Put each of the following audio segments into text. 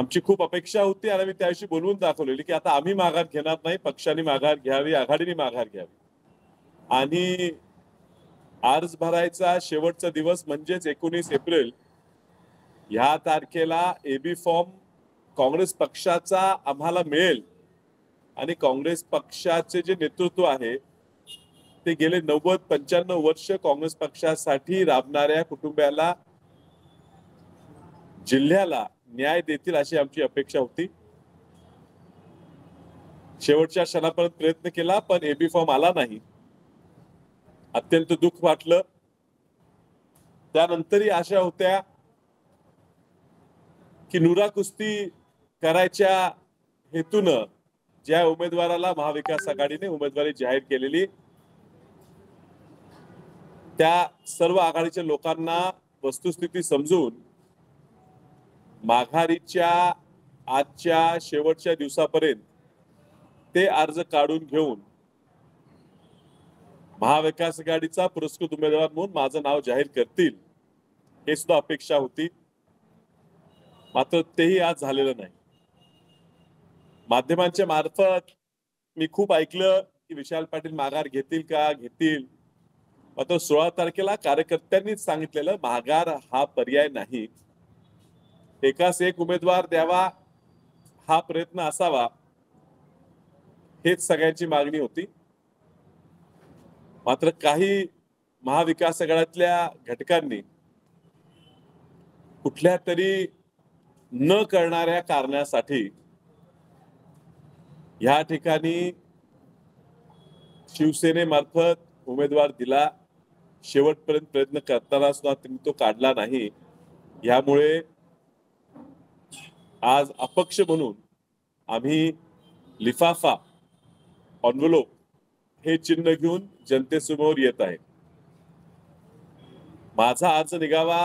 आमची खूप अपेक्षा होती आणि मी त्याविषयी बोलवून दाखवलेली की आता आम्ही माघार घेणार नाही, पक्षाने माघार घ्यावी, आघाडीने माघार घ्यावी. आणि अर्ज भरायचा शेवटचा दिवस म्हणजेच 19 एप्रिल ह्या तारखेला एबी फॉर्म काँग्रेस पक्षाचा आम्हाला मिळेल. आणि काँग्रेस पक्षाचे जे नेतृत्व आहे ते गेले 90-95 वर्ष काँग्रेस पक्षासाठी राबणाऱ्या कुटुंबाला, जिल्ह्याला न्याय देतील अशी आमची अपेक्षा होती. शेवटच्या क्षणापर्यंत प्रयत्न केला पण एबी फॉर्म आला नाही. अत्यंत दुःख वाटलं. त्यानंतरही आशा होत्या की नुरा कुस्ती करायच्या हेतूनं ज्या उमेदवाराला महाविकास आघाडीने उमेदवारी जाहीर केलेली त्या सर्व आघाडीच्या लोकांना वस्तुस्थिती समजून माघारीच्या आजच्या शेवटच्या दिवसापर्यंत ते अर्ज काढून घेऊन महाविकास आघाडीचा पुरस्कृत उमेदवार म्हणून माझं नाव जाहीर करतील हे सुद्धा अपेक्षा होती. मात्र तेही आज झालेलं नाही. माध्यमांच्या मार्फत मी खूप ऐकलं की विशाल पाटील माघार घेतील का घेतील. मात्र 16 तारखेला कार्यकर्त्यांनीच सांगितलेलं माघार हा पर्याय नाही. एकास एक उमेदवार द्यावा हा प्रयत्न असावा हेच सगळ्यांची मागणी होती. मात्र काही महाविकास आघाडीतल्या घटकांनी कुठल्या तरी न करणाऱ्या कारणासाठी या ठिकाणी शिवसेनेमार्फत उमेदवार दिला. शेवटपर्यंत प्रयत्न करताना सुद्धा त्यांनी तो काढला नाही. यामुळे आज अपक्ष म्हणून आम्ही लिफाफा एन्व्हलप हे चिन्ह घेऊन जनतेसमोर येत आहे. माझा अर्ज निघावा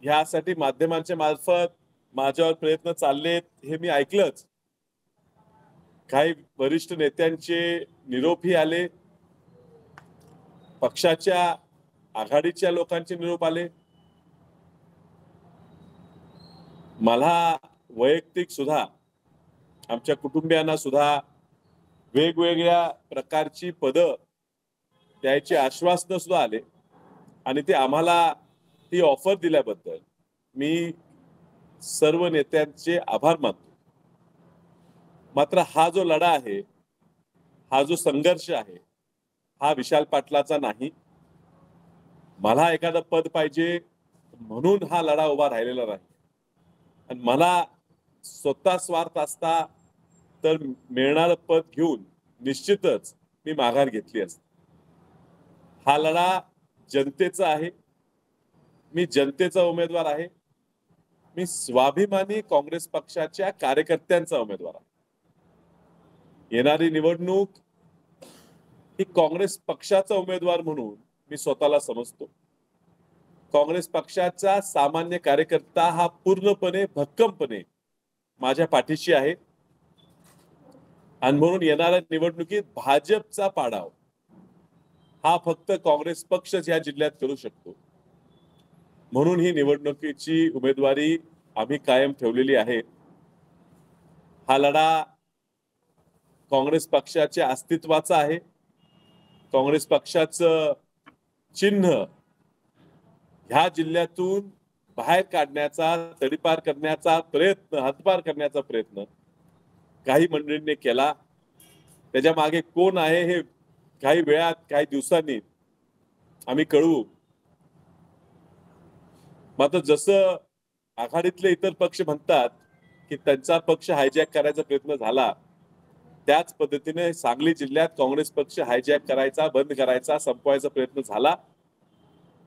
ह्यासाठी माध्यमांच्या मार्फत माझ्यावर प्रयत्न चाललेत हे मी ऐकलंच. काही वरिष्ठ नेत्यांचे निरोपही आले, पक्षाच्या आघाडीच्या लोकांचे निरोप आले. मला वैयक्तिक सुद्धा आमच्या कुटुंबियांना सुद्धा वेगवेगळ्या प्रकारची पदं द्यायची आश्वासनं सुद्धा आले आणि ते आम्हाला ती ऑफर दिल्याबद्दल मी सर्व नेत्यांचे आभार मानतो. मात्र हा जो लढा आहे, हा जो संघर्ष आहे, हा विशाल पाटलाचा नाही. मला एखादं पद पाहिजे म्हणून हा लढा उभा राहिलेला नाही. आणि मला स्वतः स्वार्थ असता तर मिळणारं पद घेऊन निश्चितच मी माघार घेतली असती. हा लढा जनतेचा आहे. मी जनतेचा उमेदवार आहे. मी स्वाभिमानी काँग्रेस पक्षाच्या कार्यकर्त्यांचा उमेदवार आहे. येणारी निवडणूक ही काँग्रेस पक्षाचा उमेदवार म्हणून मी स्वतःला समजतो. काँग्रेस पक्षाचा सामान्य कार्यकर्ता हा पूर्णपणे भक्कमपणे माझ्या पाठीशी आहे. आणि म्हणून येणाऱ्या निवडणुकीत भाजपचा पाडाव हा फक्त काँग्रेस पक्षच या जिल्ह्यात करू शकतो. म्हणून ही निवडणुकीची उमेदवारी आम्ही कायम ठेवलेली आहे. हा लढा काँग्रेस पक्षाच्या अस्तित्वाचा आहे. काँग्रेस पक्षाचं चिन्ह ह्या जिल्ह्यातून बाहेर काढण्याचा, तडीपार करण्याचा प्रयत्न, हद्दपार करण्याचा प्रयत्न काही मंडळींनी केला. त्याच्या मागे कोण आहे हे काही वेळात, काही दिवसांनी आम्ही कळवू. मात्र जसं आघाडीतले इतर पक्ष म्हणतात की त्यांचा पक्ष हायजॅक करायचा प्रयत्न झाला, त्याच पद्धतीने सांगली जिल्ह्यात काँग्रेस पक्ष हायजॅक करायचा, बंद करायचा, संपवायचा प्रयत्न झाला.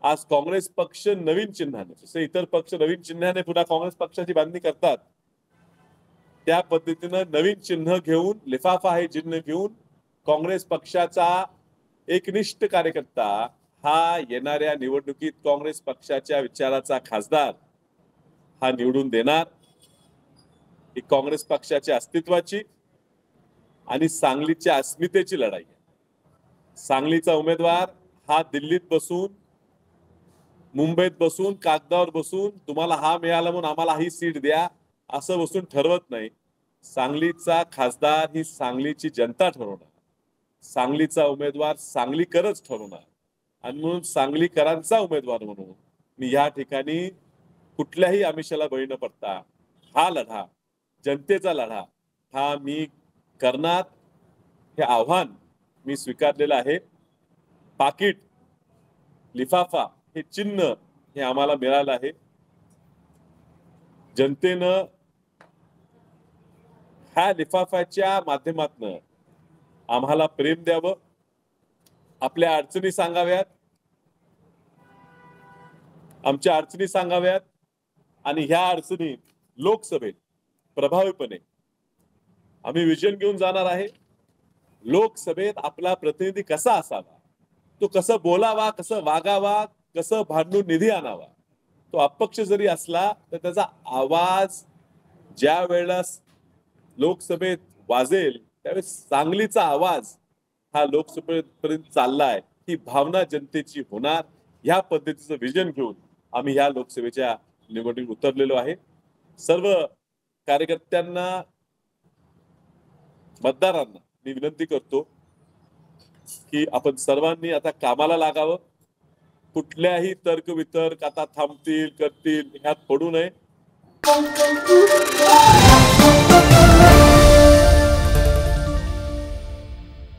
आज काँग्रेस पक्ष नवीन चिन्हाने, जसे इतर पक्ष नवीन चिन्हाने पुन्हा काँग्रेस पक्षाची बांधणी करतात, त्या पद्धतीनं नवीन चिन्ह घेऊन, लिफाफा हे चिन्ह घेऊन काँग्रेस पक्षाचा एकनिष्ठ कार्यकर्ता हा येणाऱ्या निवडणुकीत काँग्रेस पक्षाच्या विचाराचा खासदार हा निवडून देणार. ही काँग्रेस पक्षाच्या अस्तित्वाची आणि सांगलीच्या अस्मितेची लढाई आहे. सांगलीचा उमेदवार हा दिल्लीत बसून, मुंबईत बसून, कागदावर बसून तुम्हाला हा मिळाला म्हणून आम्हाला ही सीट द्या असं बसून ठरवत नाही. सांगलीचा खासदार ही सांगलीची जनता ठरवणार. सांगलीचा उमेदवार सांगलीकरच ठरवणार आणि म्हणून सांगलीकरांचा उमेदवार म्हणून मी या ठिकाणी कुठल्याही आमिषाला बळी न पडता हा लढा, जनतेचा लढा हा मी करणार. हे आव्हान मी स्वीकारलेलं आहे. पाकिट, लिफाफा हे चिन्ह हे आम्हाला मिळालं आहे. जनतेनं ह्या लिफाफ्याच्या माध्यमातून आम्हाला प्रेम द्यावं, आपल्या अडचणी सांगाव्यात, आमच्या अडचणी सांगाव्यात आणि ह्या अडचणी लोकसभेत प्रभावीपणे आम्ही विजन घेऊन जाणार आहे. लोकसभेत आपला प्रतिनिधी कसा असावा, तो कसं बोलावा, कसं वागावा, कसं भांडून निधी आणावा, तो अपक्ष जरी असला तर त्याचा आवाज ज्या वेळेला लोकसभेत वाजेल त्यावेळेस सांगलीचा आवाज हा लोकसभेपर्यंत चाललाय ही भावना जनतेची होणार. ह्या पद्धतीचं विजन घेऊन आम्ही ह्या लोकसभेच्या निवडणुकीत उतरलेलो आहे. सर्व कार्यकर्त्यांना, मतदारांना मी विनंती करतो की आपण सर्वांनी आता कामाला लागावं. कुठल्याही तर्कवितर्क आता थांबतील करतील ह्यात पडू नये.